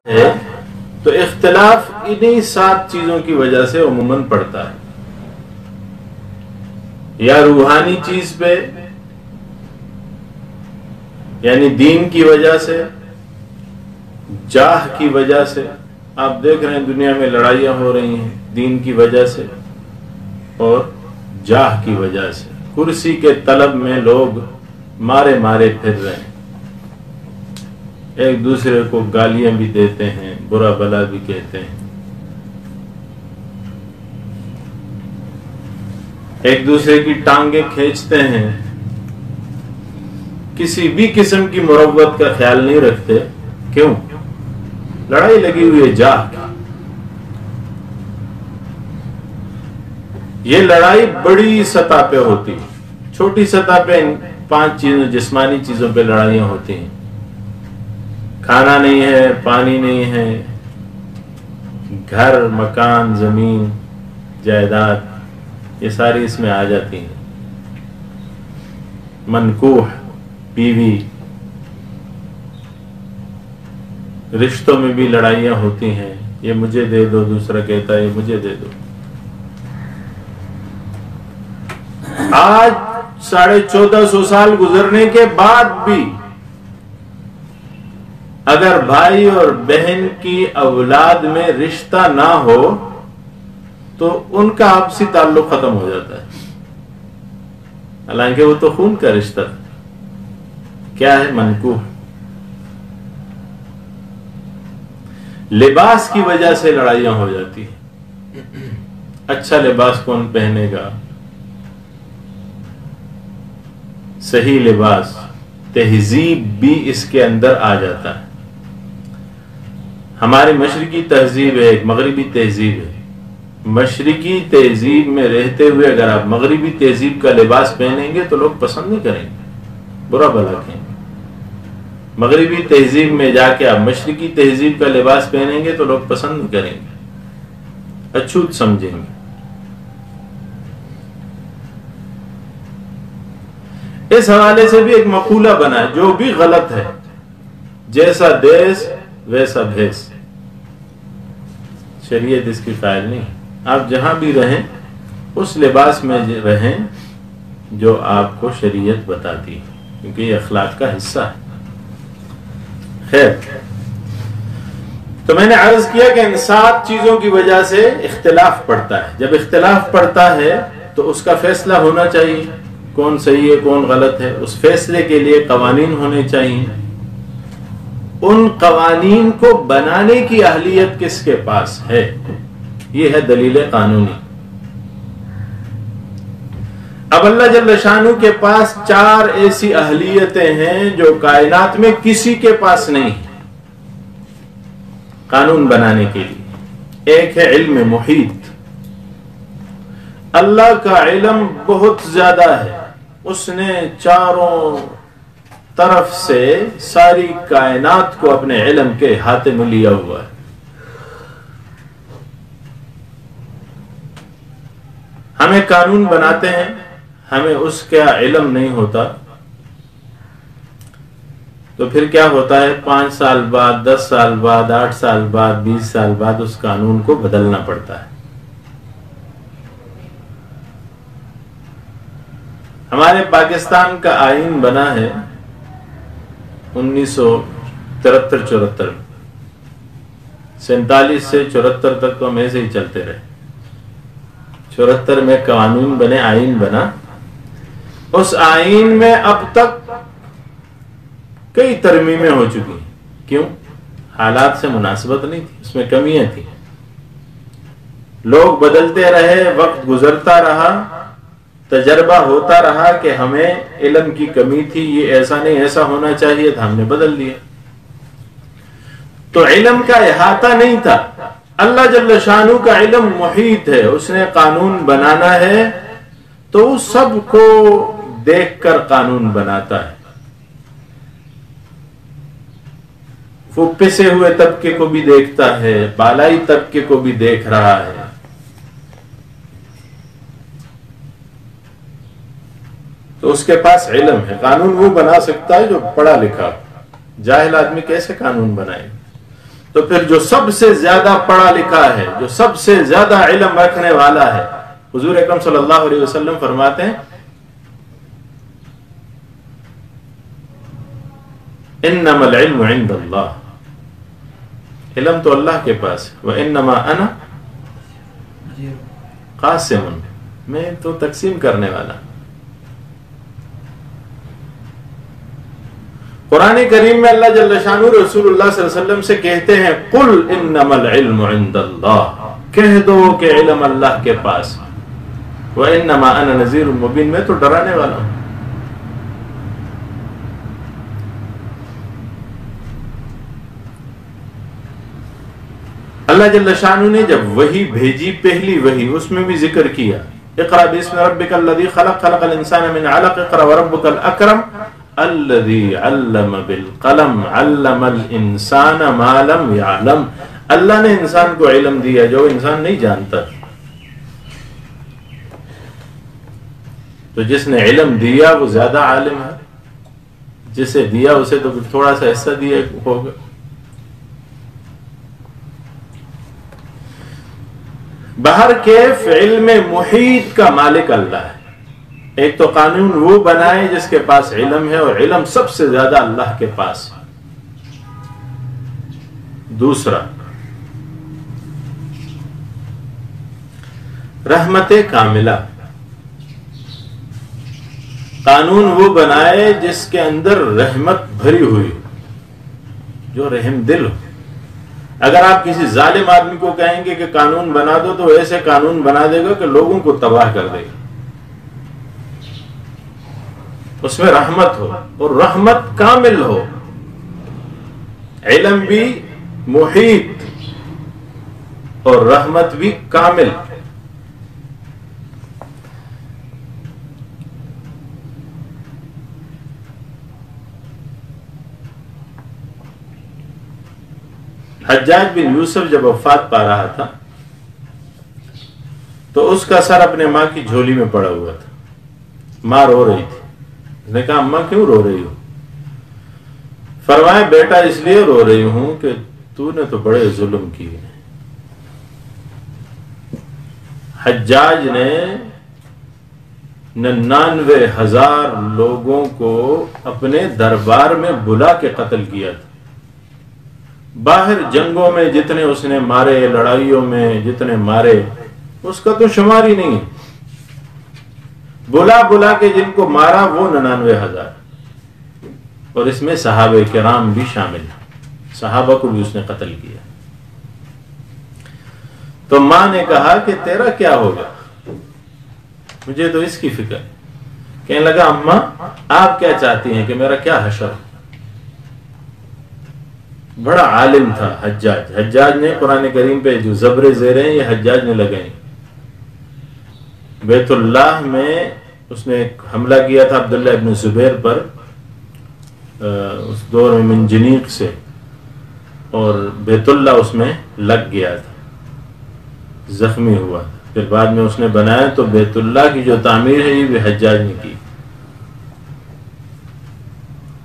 ہے تو اختلاف انہی 7 چیزوں کی وجہ سے عموماً پڑتا ہے، یا روحانی چیز پہ یعنی دین کی وجہ سے، جاہ کی وجہ سے۔ آپ دیکھ رہے ہیں دنیا میں لڑائیاں ہو رہی ہیں دین کی وجہ سے اور جاہ کی وجہ سے۔ کرسی کے طلب میں لوگ مارے مارے پھر رہے ہیں، ایک دوسرے کو گالیاں بھی دیتے ہیں، برا بلا بھی کہتے ہیں، ایک دوسرے کی ٹانگیں کھینچتے ہیں، کسی بھی قسم کی مروت کا خیال نہیں رکھتے۔ کیوں؟ لڑائی لگی ہوئی ہے جاہ کی۔ یہ لڑائی بڑی سطح پہ ہوتی ہے، چھوٹی سطح پہ 5 چیزوں جسمانی چیزوں پہ لڑائیاں ہوتی ہیں۔ کھانا نہیں ہے، پانی نہیں ہے، گھر، مکان، زمین، جائیداد، یہ ساری اس میں آ جاتی ہیں۔ منکوح، بیوی، رشتوں میں بھی لڑائیاں ہوتی ہیں، یہ مجھے دے دو، دوسرا کہتا ہے یہ مجھے دے دو۔ آج 1450 سال گزرنے کے بعد بھی اگر بھائی اور بہن کی اولاد میں رشتہ نہ ہو تو ان کا آپسی تعلق ختم ہو جاتا ہے، حالانکہ وہ تو خون کا رشتہ کیا ہے؟ منکوح۔ لباس کی وجہ سے لڑائیاں ہو جاتی ہیں، اچھا لباس کون پہنے گا، صحیح لباس، تہذیب بھی اس کے اندر آ جاتا ہے۔ ہماری مشرقی تہذیب ہے، ایک مغربی تہذیب ہے۔ مشرقی تہذیب میں رہتے ہوئے اگر آپ مغربی تہذیب کا لباس پہنیں گے تو لوگ پسند نہیں کریں گے، برا بھلا کہیں گے۔ مغربی تہذیب میں جا کے آپ مشرقی تہذیب کا لباس پہنیں گے تو لوگ پسند نہیں کریں گے، اچھوت سمجھیں گے۔ اس حوالے سے بھی ایک مقولہ بنا ہے جو بھی غلط ہے، جیسا دیس ویسا بھیس۔ شریعت اس کی قائل نہیں۔ آپ جہاں بھی رہیں اس لباس میں رہیں جو آپ کو شریعت بتاتی ہے، کیونکہ یہ اخلاق کا حصہ ہے۔ خیر، تو میں نے عرض کیا کہ ان 7 چیزوں کی وجہ سے اختلاف پڑتا ہے۔ جب اختلاف پڑتا ہے تو اس کا فیصلہ ہونا چاہیے، کون صحیح ہے کون غلط ہے۔ اس فیصلے کے لیے قوانین ہونے چاہیے۔ ان قوانین کو بنانے کی اہلیت کس کے پاس ہے؟ یہ ہے دلیل قانونی۔ اب اللہ جل شانہ کے پاس 4 ایسی اہلیتیں ہیں جو کائنات میں کسی کے پاس نہیں قانون بنانے کے لیے۔ ایک ہے علم محیط، اللہ کا علم بہت زیادہ ہے، اس نے چاروں طرف سے ساری کائنات کو اپنے علم کے احاطے میں لیا ہوا ہے۔ ہمیں قانون بناتے ہیں، ہمیں اس کا علم نہیں ہوتا تو پھر کیا ہوتا ہے؟ 5 سال بعد، 10 سال بعد، 8 سال بعد، 20 سال بعد اس قانون کو بدلنا پڑتا ہے۔ ہمارے پاکستان کا آئین بنا ہے 1973-74، 47 سے 74 تک تو ہم ایسے ہی چلتے رہے۔ 74 میں قانون بنے، آئین بنا۔ اس آئین میں اب تک کئی ترمیمیں ہو چکی ہیں۔ کیوں؟ حالات سے مناسبت نہیں تھی، اس میں کمیاں تھیں، لوگ بدلتے رہے، وقت گزرتا رہا، تجربہ ہوتا رہا کہ ہمیں علم کی کمی تھی، یہ ایسا نہیں ایسا ہونا چاہیے تھا، ہم نے بدل دیا۔ تو علم کا احاطہ نہیں تھا۔ اللہ جل شانہ کا علم محیط ہے، اس نے قانون بنانا ہے تو وہ سب کو دیکھ کر قانون بناتا ہے۔ وہ پسے ہوئے طبقے کو بھی دیکھتا ہے، بالائی طبقے کو بھی دیکھ رہا ہے۔ تو اس کے پاس علم ہے. قانون وہ بنا سکتا ہے جو پڑھا لکھا. جاہل آدمی کیسے قانون بنائے؟ تو پھر جو سب سے زیادہ پڑھا لکھا ہے، جو سب سے زیادہ علم رکھنے والا ہے، حضور اکرم صلی اللہ علیہ وسلم فرماتے ہیں انما العلم عند اللہ، علم تو اللہ کے پاس ہے. وانما انا قاسم، میں تو تقسیم کرنے والا. قرآن کریم میں اللہ جل شانہ رسول اللہ صلی اللہ علیہ وسلم سے کہتے ہیں قل انما العلم عند اللہ، کہہ دو کہ علم اللہ کے پاس. وانما انا نذیر مبین، میں تو ڈرانے والا ہوں. اللہ جل شانہ نے جب وحی بھیجی، پہلی وحی، اس میں بھی ذکر کیا اقرأ باسم ربک الذی خلق، خلق الانسان من علق، اقرأ وربک الاکرم الذی علم بالقلم، علم الانسان ما لم یعلم. اللہ نے انسان کو علم دیا جو انسان نہیں جانتا. تو جس نے علم دیا وہ زیادہ عالم ہے، جسے دیا اسے تو تھوڑا سا حصہ دیا ہوگا. باہر کے علم محیط کا مالک اللہ ہے. ایک تو قانون وہ بنائے جس کے پاس علم ہے، اور علم سب سے زیادہ اللہ کے پاس ہے. دوسرا رحمت کاملہ، قانون وہ بنائے جس کے اندر رحمت بھری ہوئی، جو رحم دل ہو. اگر آپ کسی ظالم آدمی کو کہیں گے کہ قانون بنا دو تو ایسے قانون بنا دے گا کہ لوگوں کو تباہ کر دے گا. اس میں رحمت ہو، اور رحمت کامل ہو، علم بھی محیط اور رحمت بھی کامل. حجاج بن یوسف جب وفات پا رہا تھا تو اس کا سر اپنے ماں کی جھولی میں پڑا ہوا تھا. ماں رو رہی تھی. اس نے کہا اماں کیوں رو رہی ہو؟ فرمایا بیٹا اس لیے رو رہی ہوں کہ تو نے تو بڑے ظلم کیے. حجاج نے 99,000 لوگوں کو اپنے دربار میں بلا کے قتل کیا تھا. باہر جنگوں میں جتنے اس نے مارے، لڑائیوں میں جتنے مارے، اس کا تو شمار ہی نہیں. بلا بلا کے جن کو مارا وہ 99,000، اور اس میں صحابہ کرام بھی شامل ہیں. صحابہ کو بھی اس نے قتل کیا. تو ماں نے کہا کہ تیرا کیا ہوگا؟ مجھے تو اس کی فکر. کہنے لگا اماں آپ کیا چاہتی ہیں کہ میرا کیا حشر؟ بڑا عالم تھا حجاج. حجاج نے قرآن کریم پہ جو زبر زیریں یہ حجاج نے لگائیں. بیت اللہ میں اس نے ایک حملہ کیا تھا عبداللہ ابن زبیر پر، اس دور میں منجنیق سے، اور بیت اللہ اس میں لگ گیا تھا، زخمی ہوا. پھر بعد میں اس نے بنایا تو بیت اللہ کی جو تعمیر ہے یہ بھی حجاج نے کی.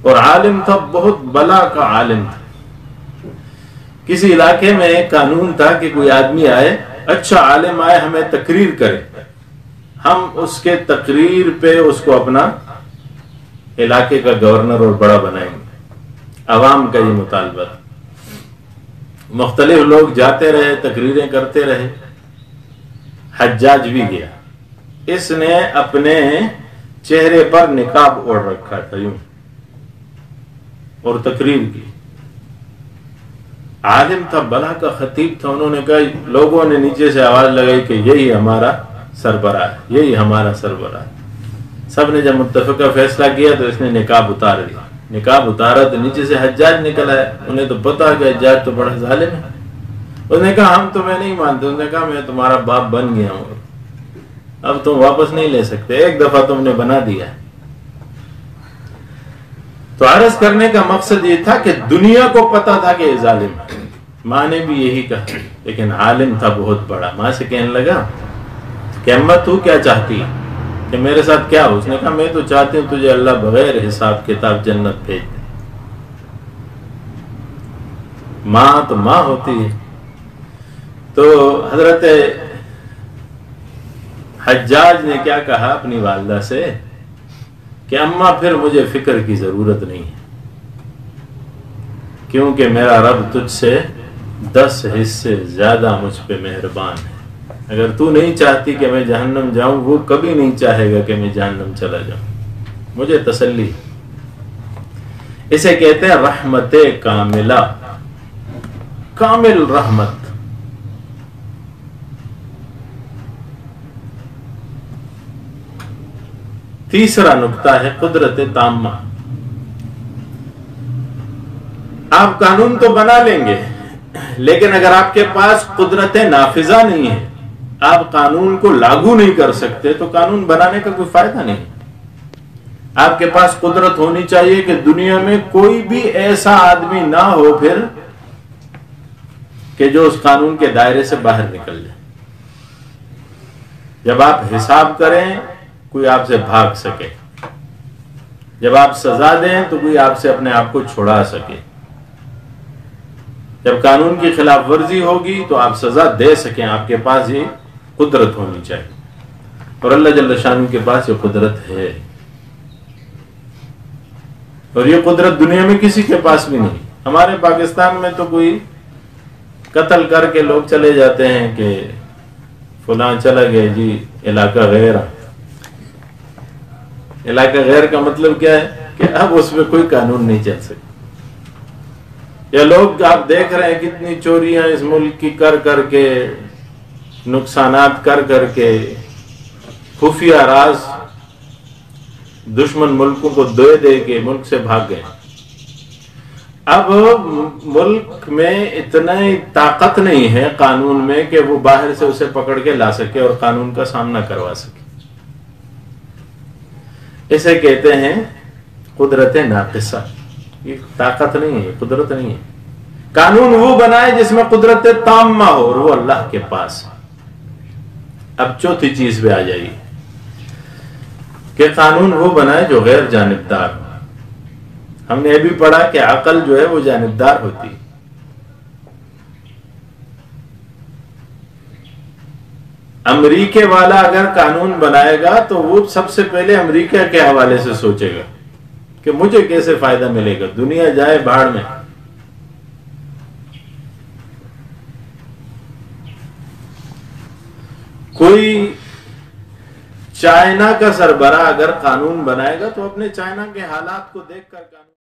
اور عالم تھا، بہت بلا کا عالم تھا. کسی علاقے میں ایک قانون تھا کہ کوئی آدمی آئے، اچھا عالم آئے، ہمیں تقریر کرے، ہم اس کے تقریر پہ اس کو اپنا علاقے کا گورنر اور بڑا بنائیں گے. عوام کا یہ مطالبہ تھا. مختلف لوگ جاتے رہے، تقریریں کرتے رہے. حجاج بھی گیا. اس نے اپنے چہرے پر نقاب اوڑھ رکھا تھا یوں، اور تقریر کی. عالم تھا، بلا کا خطیب تھا. انہوں نے کہا، لوگوں نے نیچے سے آواز لگائی کہ یہی ہمارا سربراہ ہے، یہی ہمارا سربراہ ہے. سب نے جب متفقہ فیصلہ کیا تو اس نے نقاب اتار دیا. نقاب اتارا تو نیچے سے حجاج نکل آیا. انہیں تو پتا کہ حجاج تو بڑا ظالم ہے. اس نے کہا ہم تمہیں نہیں مانتے. اس نے کہا میں تمہارا باپ بن گیا ہوں، اب تم واپس نہیں لے سکتے، ایک دفعہ تم نے بنا دیا. تو عرض کرنے کا مقصد یہ تھا کہ دنیا کو پتا تھا کہ یہ ظالم ہے. ماں نے بھی یہی کہا، لیکن عالم تھا بہت بڑا. ماں سے کہنے لگا کہ اماں تو کیا چاہتی ہے؟ کہ میرے ساتھ کیا ہو؟ اس نے کہا میں تو چاہتی ہوں تجھے اللہ بغیر حساب کتاب جنت بھیج دے۔ ماں تو ماں ہوتی ہے۔ تو حضرت حجاج نے کیا کہا اپنی والدہ سے کہ اماں پھر مجھے فکر کی ضرورت نہیں ہے، کیونکہ میرا رب تجھ سے 10 حصے زیادہ مجھ پہ مہربان ہے۔ اگر تو نہیں چاہتی کہ میں جہنم جاؤں، وہ کبھی نہیں چاہے گا کہ میں جہنم چلا جاؤں۔ مجھے تسلی۔ اسے کہتے ہیں رحمت کاملہ، کامل رحمت۔ تیسرا نقطہ ہے قدرت تامہ۔ آپ قانون تو بنا لیں گے، لیکن اگر آپ کے پاس قدرت نافذہ نہیں ہے، آپ قانون کو لاگو نہیں کر سکتے، تو قانون بنانے کا کوئی فائدہ نہیں۔ آپ کے پاس قدرت ہونی چاہیے کہ دنیا میں کوئی بھی ایسا آدمی نہ ہو پھر کہ جو اس قانون کے دائرے سے باہر نکل جائے۔ جب آپ حساب کریں کوئی آپ سے بھاگ سکے، جب آپ سزا دیں تو کوئی آپ سے اپنے آپ کو چھڑا سکے، جب قانون کی خلاف ورزی ہوگی تو آپ سزا دے سکیں۔ آپ کے پاس یہ قدرت ہونی چاہیے، اور اللہ جل شانہ کے پاس یہ قدرت ہے، اور یہ قدرت دنیا میں کسی کے پاس بھی نہیں۔ ہمارے پاکستان میں تو کوئی قتل کر کے لوگ چلے جاتے ہیں کہ فلاں چلا گئے جی علاقہ غیر۔ علاقہ غیر کا مطلب کیا ہے کہ اب اس میں کوئی قانون نہیں چل سکتا۔ یا لوگ آپ دیکھ رہے ہیں کتنی چوریاں اس ملک کی کر کر کے، نقصانات کر کر کے، خفیہ راز دشمن ملکوں کو دے دے کے ملک سے بھاگ گئے۔ اب ملک میں اتنی طاقت نہیں ہے قانون میں کہ وہ باہر سے اسے پکڑ کے لا سکے اور قانون کا سامنا کروا سکے۔ اسے کہتے ہیں قدرت ناقصہ۔ یہ طاقت نہیں ہے، قدرت نہیں ہے۔ قانون وہ بنائے جس میں قدرت تامہ ہو، اور وہ اللہ کے پاس۔ اب چوتھی چیز پہ آ جائیے کہ قانون وہ بنائے جو غیر جانبدار ہو۔ ہم نے یہ بھی پڑھا کہ عقل جو ہے وہ جانبدار ہوتی ہے۔ امریکہ والا اگر قانون بنائے گا تو وہ سب سے پہلے امریکہ کے حوالے سے سوچے گا کہ مجھے کیسے فائدہ ملے گا، دنیا جائے بھاڑ میں۔ کوئی چائنا کا سربراہ اگر قانون بنائے گا تو اپنے چائنا کے حالات کو دیکھ کر قانون